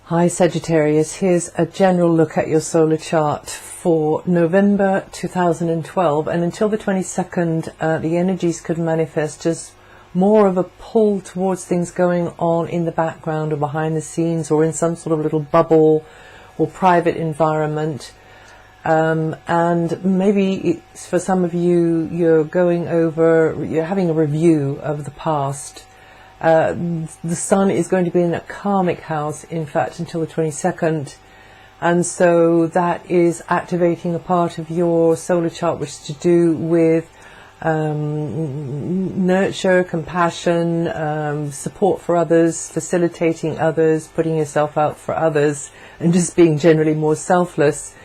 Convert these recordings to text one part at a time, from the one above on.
Hi Sagittarius, here's a general look at your solar chart for November 2012, and until the 22nd the energies could manifest as more of a pull towards things going on in the background or behind the scenes or in some sort of little bubble or private environment. And maybe for some of you, you're having a review of the past. The sun is going to be in a karmic house, in fact, until the 22nd, and so that is activating a part of your solar chart which is to do with nurture, compassion, support for others, facilitating others, putting yourself out for others, and just being generally more selfless.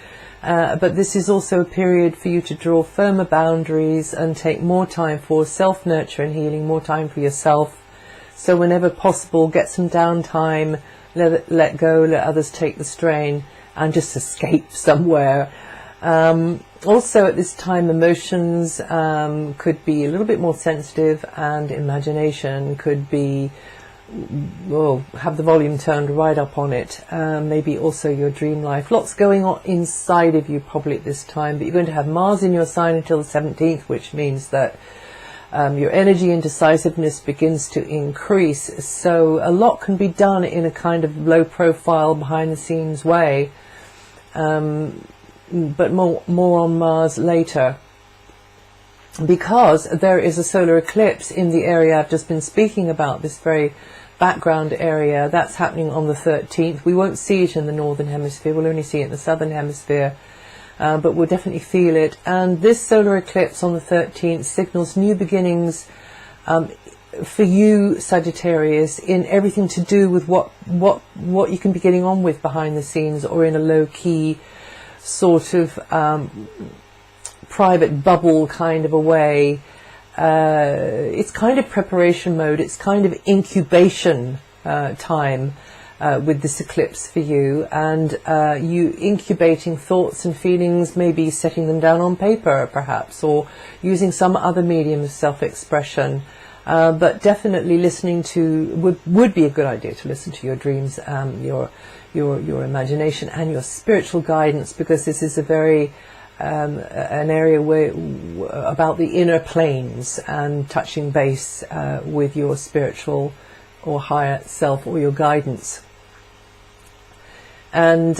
But this is also a period for you to draw firmer boundaries and take more time for self-nurture and healing, more time for yourself. So whenever possible, get some downtime, let go, let others take the strain, and just escape somewhere. Also at this time, emotions could be a little bit more sensitive, and imagination could be, have the volume turned right up on it. Maybe also your dream life. Lots going on inside of you probably at this time, but you're going to have Mars in your sign until the 17th, which means that your energy and decisiveness begins to increase. So a lot can be done in a kind of low profile, behind the scenes way. But more on Mars later. Because there is a solar eclipse in the area I've just been speaking about, this very background area, that's happening on the 13th. We won't see it in the northern hemisphere, we'll only see it in the southern hemisphere. But we'll definitely feel it. And this solar eclipse on the 13th signals new beginnings for you, Sagittarius, in everything to do with what you can be getting on with behind the scenes, or in a low-key sort of private bubble kind of a way. It's kind of preparation mode, it's kind of incubation time. With this eclipse for you, and you incubating thoughts and feelings, maybe setting them down on paper perhaps, or using some other medium of self-expression, but definitely listening to would be a good idea to listen to your dreams, your imagination and your spiritual guidance, because this is a very an area where about the inner planes and touching base with your spiritual or higher self or your guidance. And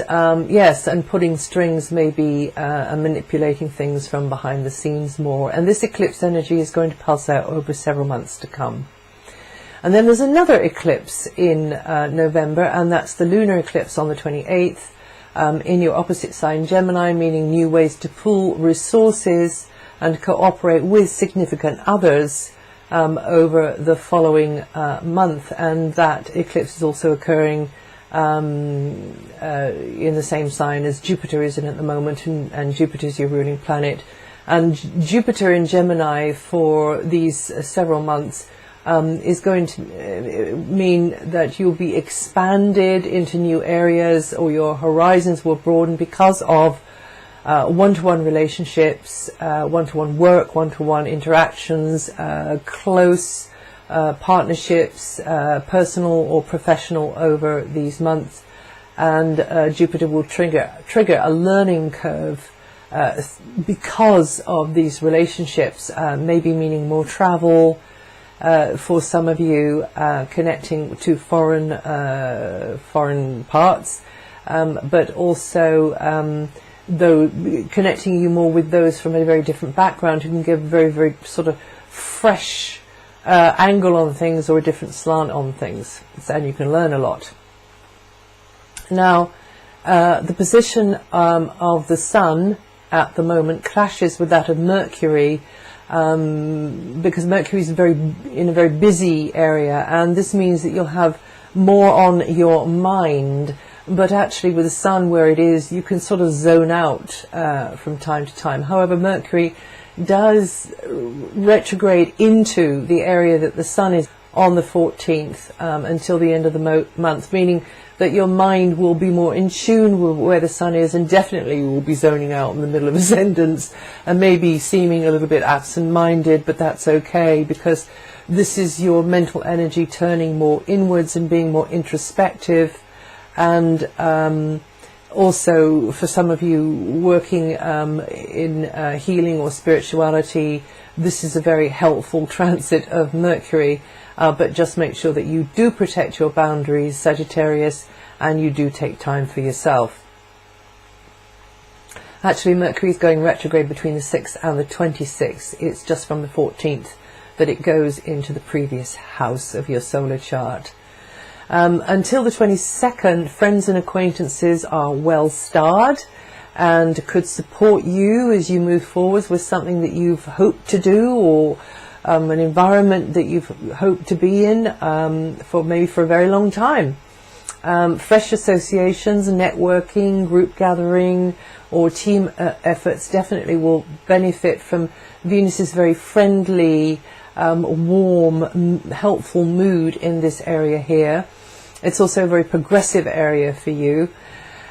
yes, and putting strings maybe and manipulating things from behind the scenes more. And this eclipse energy is going to pulse out over several months to come. And then there's another eclipse in November, and that's the lunar eclipse on the 28th in your opposite sign Gemini, meaning new ways to pool resources and cooperate with significant others over the following month. And that eclipse is also occurring in the same sign as Jupiter is in at the moment, and Jupiter is your ruling planet. And Jupiter in Gemini for these several months is going to mean that you'll be expanded into new areas, or your horizons will broaden because of one-to-one relationships, one-to-one work, one-to-one interactions, close partnerships, personal or professional, over these months. And Jupiter will trigger a learning curve because of these relationships, maybe meaning more travel for some of you, connecting to foreign parts, but also though connecting you more with those from a very different background who can give a very, very sort of fresh angle on things, or a different slant on things, and you can learn a lot. Now, the position of the Sun at the moment clashes with that of Mercury, because Mercury is in a very busy area, and this means that you'll have more on your mind. But actually, with the Sun where it is, you can sort of zone out from time to time. However, Mercury does retrograde into the area that the Sun is on the 14th until the end of the month, meaning that your mind will be more in tune with where the Sun is, and definitely you will be zoning out in the middle of a sentence and maybe seeming a little bit absent-minded, but that's okay, because this is your mental energy turning more inwards and being more introspective, and also for some of you working in healing or spirituality, this is a very helpful transit of Mercury, but just make sure that you do protect your boundaries, Sagittarius, and you do take time for yourself. Actually, Mercury is going retrograde between the 6th and the 26th. It's just from the 14th that it goes into the previous house of your solar chart. Until the 22nd, friends and acquaintances are well starred and could support you as you move forward with something that you've hoped to do, or an environment that you've hoped to be in maybe for a very long time. Fresh associations, networking, group gathering, or team efforts definitely will benefit from Venus's very friendly, warm, helpful mood in this area here. It's also a very progressive area for you,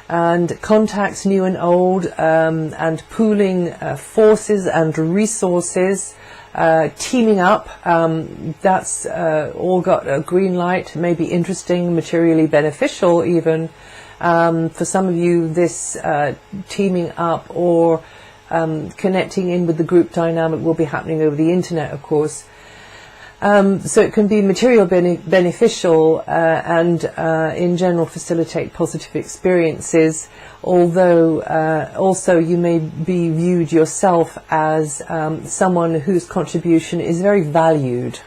and contacts new and old, and pooling forces and resources, teaming up, that's all got a green light, may be interesting, materially beneficial even. For some of you, this teaming up or connecting in with the group dynamic will be happening over the internet, of course. So it can be material beneficial and in general facilitate positive experiences, although also you may be viewed yourself as someone whose contribution is very valued,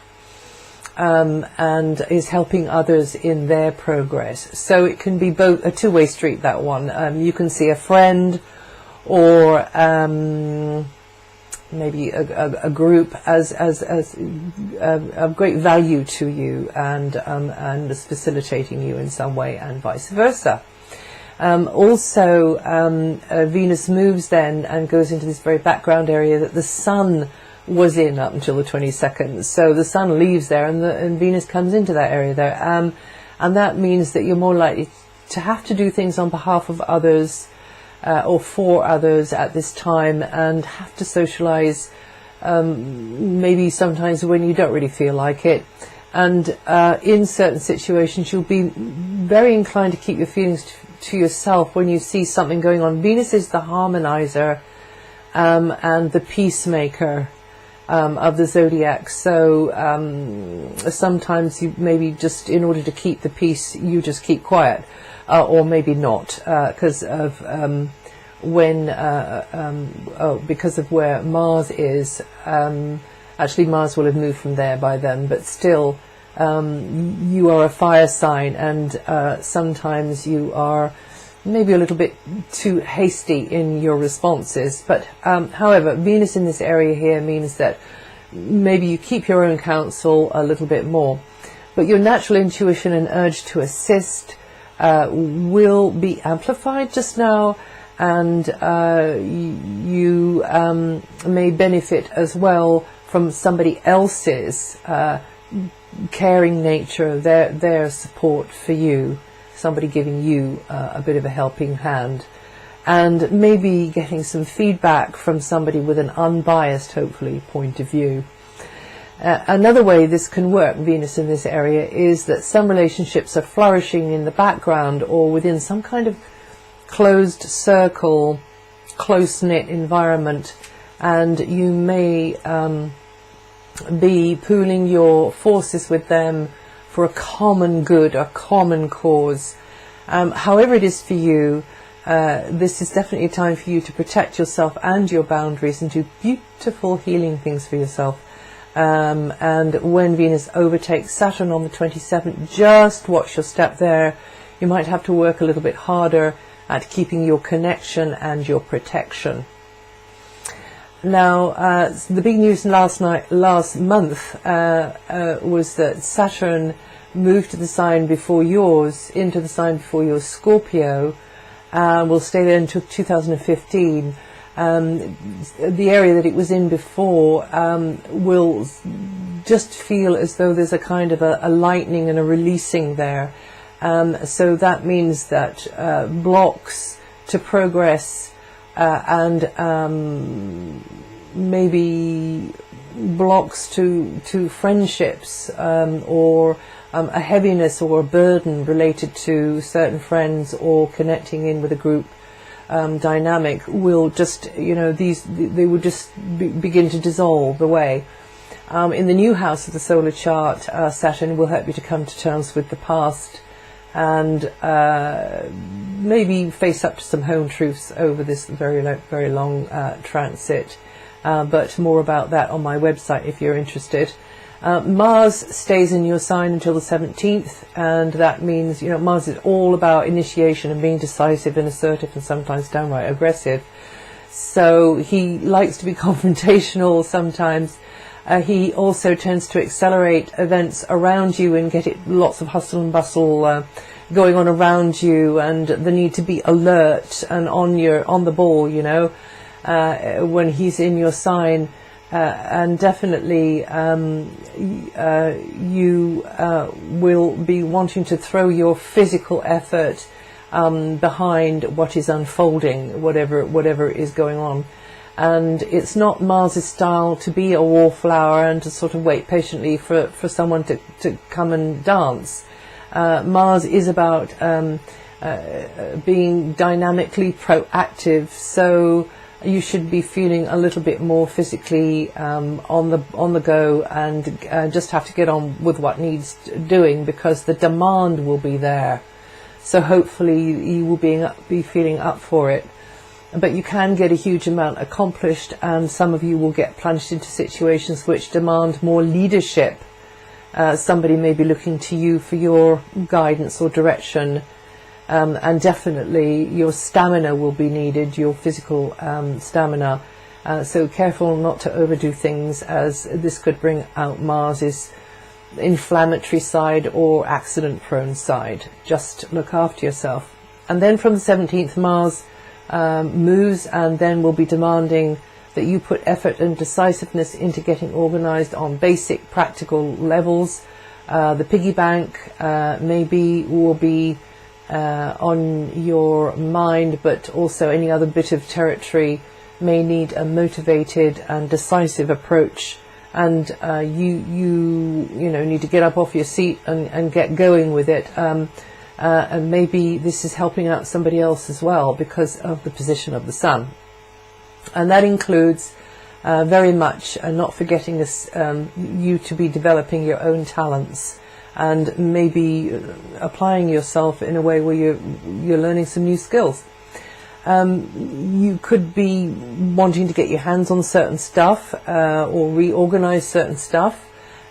and is helping others in their progress. So it can be both a two-way street, that one. You can see a friend or maybe a group as of great value to you, and is facilitating you in some way, and vice versa. Also, Venus moves then and goes into this very background area that the Sun was in up until the 22nd. So the Sun leaves there, and Venus comes into that area there, and that means that you're more likely to have to do things on behalf of others, or for others at this time, and have to socialize maybe sometimes when you don't really feel like it, and in certain situations you'll be very inclined to keep your feelings to yourself when you see something going on. Venus is the harmonizer and the peacemaker of the zodiac, so sometimes you maybe just, in order to keep the peace, you just keep quiet. Or maybe not, because of because of where Mars is. Actually, Mars will have moved from there by then, but still, you are a fire sign, and sometimes you are maybe a little bit too hasty in your responses. But however, Venus in this area here means that maybe you keep your own counsel a little bit more, but your natural intuition and urge to assist will be amplified just now, and you may benefit as well from somebody else's caring nature, their support for you, somebody giving you a bit of a helping hand, and maybe getting some feedback from somebody with an unbiased, hopefully, point of view. Another way this can work, Venus in this area, is that some relationships are flourishing in the background or within some kind of closed circle, close-knit environment, and you may be pooling your forces with them for a common good, a common cause. However it is for you, this is definitely a time for you to protect yourself and your boundaries and do beautiful healing things for yourself. And when Venus overtakes Saturn on the 27th, just watch your step there. You might have to work a little bit harder at keeping your connection and your protection. Now, the big news last month was that Saturn moved to the sign before yours, into the sign before yours, Scorpio, will stay there until 2015. The area that it was in before will just feel as though there's a kind of a lightening and a releasing there. So that means that blocks to progress and maybe blocks to friendships, or a heaviness or a burden related to certain friends or connecting in with a group dynamic, will just, they will just begin to dissolve away. In the new house of the solar chart, Saturn will help you to come to terms with the past and maybe face up to some home truths over this very long transit. But more about that on my website if you're interested. Mars stays in your sign until the 17th, and that means, Mars is all about initiation and being decisive and assertive and sometimes downright aggressive. So he likes to be confrontational sometimes. He also tends to accelerate events around you and get lots of hustle and bustle going on around you, and the need to be alert and on the ball, when he's in your sign. And definitely you will be wanting to throw your physical effort behind what is unfolding, whatever is going on. And it's not Mars's style to be a wallflower and to sort of wait patiently for someone to come and dance. Mars is about being dynamically proactive, so you should be feeling a little bit more physically on the go, and just have to get on with what needs doing, because the demand will be there. So hopefully you will be feeling up for it. But you can get a huge amount accomplished, and some of you will get plunged into situations which demand more leadership. Somebody may be looking to you for your guidance or direction. And definitely your stamina will be needed, your physical stamina. So careful not to overdo things, as this could bring out Mars's inflammatory side or accident-prone side. Just look after yourself. And then from the 17th, Mars moves, and then will be demanding that you put effort and decisiveness into getting organized on basic practical levels. The piggy bank maybe will be on your mind, but also any other bit of territory may need a motivated and decisive approach, and you need to get up off your seat and get going with it. And maybe this is helping out somebody else as well because of the position of the sun, and that includes very much not forgetting this, you to be developing your own talents and maybe applying yourself in a way where you're learning some new skills. You could be wanting to get your hands on certain stuff, or reorganize certain stuff,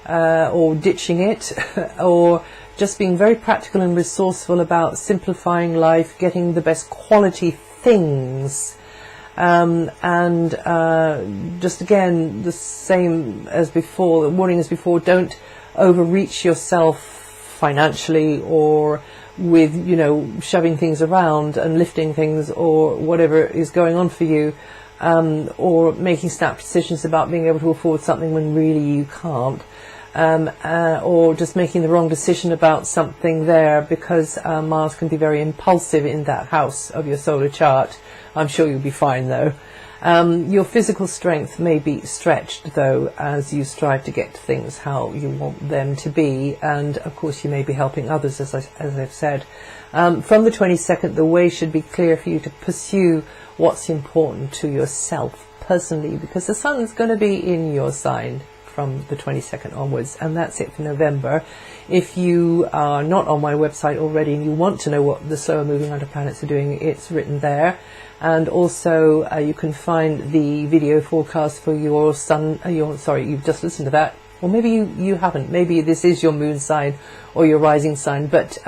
or ditching it, or just being very practical and resourceful about simplifying life, getting the best quality things. And just again, the same as before, the warning as before, don't overreach yourself financially or with, shoving things around and lifting things or whatever is going on for you, or making snap decisions about being able to afford something when really you can't, or just making the wrong decision about something there, because Mars can be very impulsive in that house of your solar chart. I'm sure you'll be fine though. Your physical strength may be stretched though, as you strive to get things how you want them to be, and of course you may be helping others, as I've said. From the 22nd, the way should be clear for you to pursue what's important to yourself personally, because the sun is going to be in your sign from the 22nd onwards, and that's it for November. If you are not on my website already and you want to know what the slower moving outer planets are doing, it's written there. And also you can find the video forecast for your sun, you've just listened to that, or maybe you haven't, maybe this is your moon sign or your rising sign, but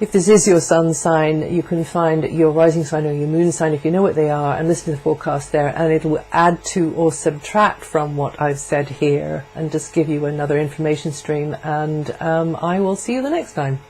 if this is your sun sign, you can find your rising sign or your moon sign, if you know what they are, and listen to the forecast there, and it will add to or subtract from what I've said here and just give you another information stream. And I will see you the next time.